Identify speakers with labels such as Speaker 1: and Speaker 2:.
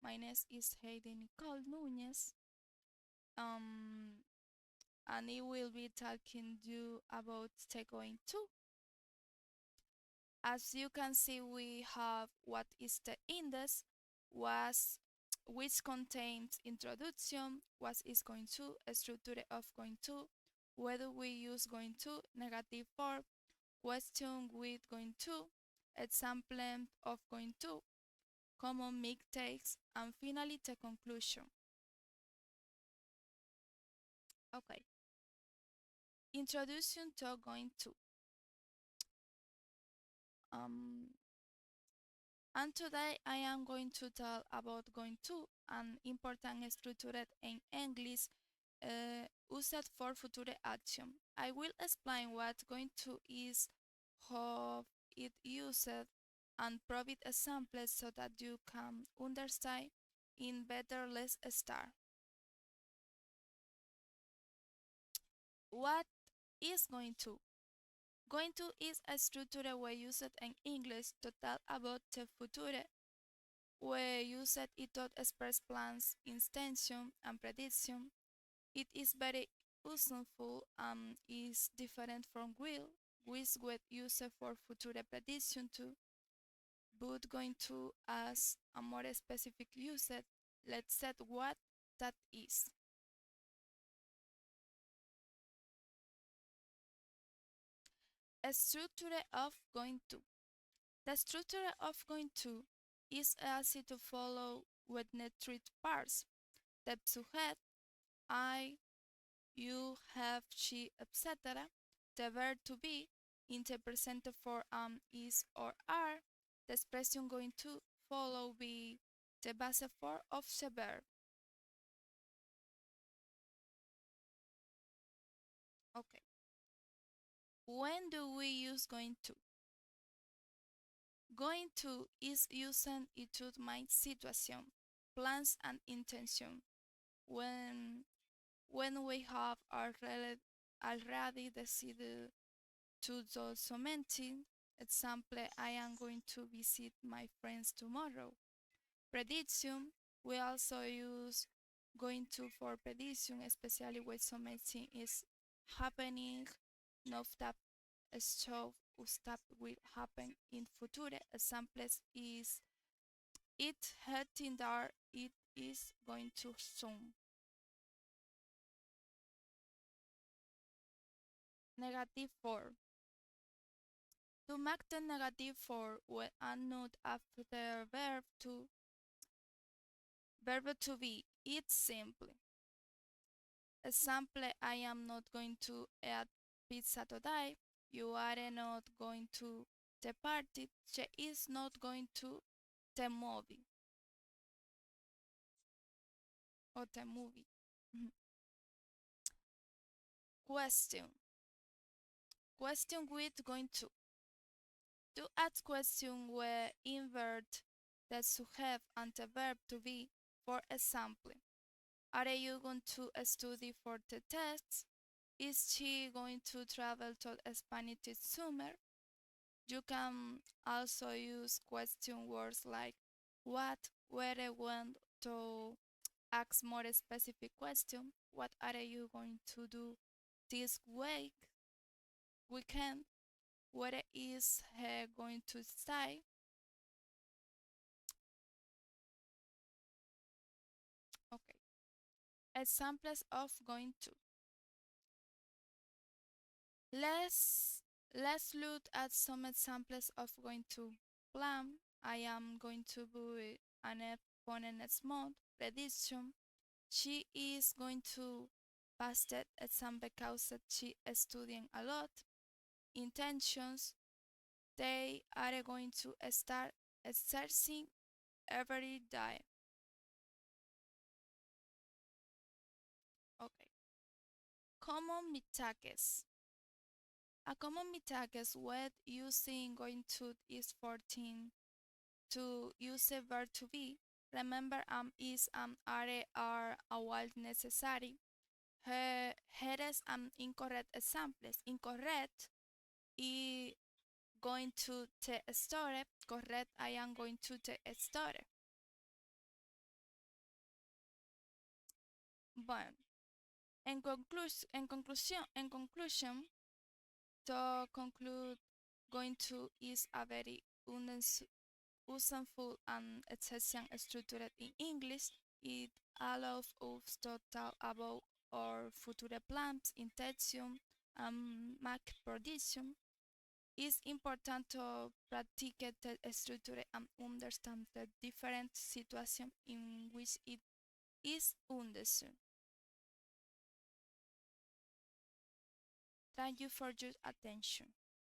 Speaker 1: My name is Heidi Nicole Nunez. Um, and I will be talking to you about the going to. As you can see, we have what is the index, was which contains introduction, what is going to, a structure of going to, whether we use going to, negative form, question with going to, example of going to, common mistakes, and finally the conclusion. Okay. Introduction to going to. Um, and today I am going to talk about going to, an important structure in English used for future action. I will explain what going to is, how it used, and provide examples so that you can understand in better. Let's start. What is going to? Going to is a structure we use in English to talk about the future. We use it to express plans, intention, and prediction. It is very useful and is different from will, which we use for future prediction too, but going to as a more specific use. Let's set what that is. A structure of going to. The structure of going to is easy to follow with the three parts: the subject, I, you, have, she, etc. The verb to be in the present form is or are. The expression going to follow be the base form of the verb. Okay. When do we use going to? Going to is using it to mind situation, plans and intention. When we have already decided to do something, example, I am going to visit my friends tomorrow. Prediction, we also use going to for prediction, especially when something is happening, not that stuff or stuff will happen in future. Examples is it heading there, it is going to soon. Negative 4. To make the negative for when and not after verb to be, it's simply. Example, I am not going to eat pizza today. You are not going to the party. She is not going to the movie or the movie. Question. Question with going to. To ask question where invert the subject and the verb to be. For example, are you going to study for the test? Is she going to travel to Spain this summer? You can also use question words like what, where, when to ask more specific question. What are you going to do this weekend? Where is he going to stay? Okay. Examples of going to. Let's look at some examples of going to. Plan. I am going to buy an iPhone next month. Prediction. She is going to pass that exam because she is studying a lot. Intentions. They are going to start exercising every day. Okay. Common mistakes. A common mistake when using going to is 14 to use a verb to be. Remember, is are a while necessary. Here is incorrect examples. Incorrect is going to the store. Correct, I am going to the store. Bueno, to conclude, going to is a very useful and efficient structure in English. It allows us to talk about our future plans, intention, and make prediction. It's important to practice the structure and understand the different situations in which it is understood. Thank you for your attention.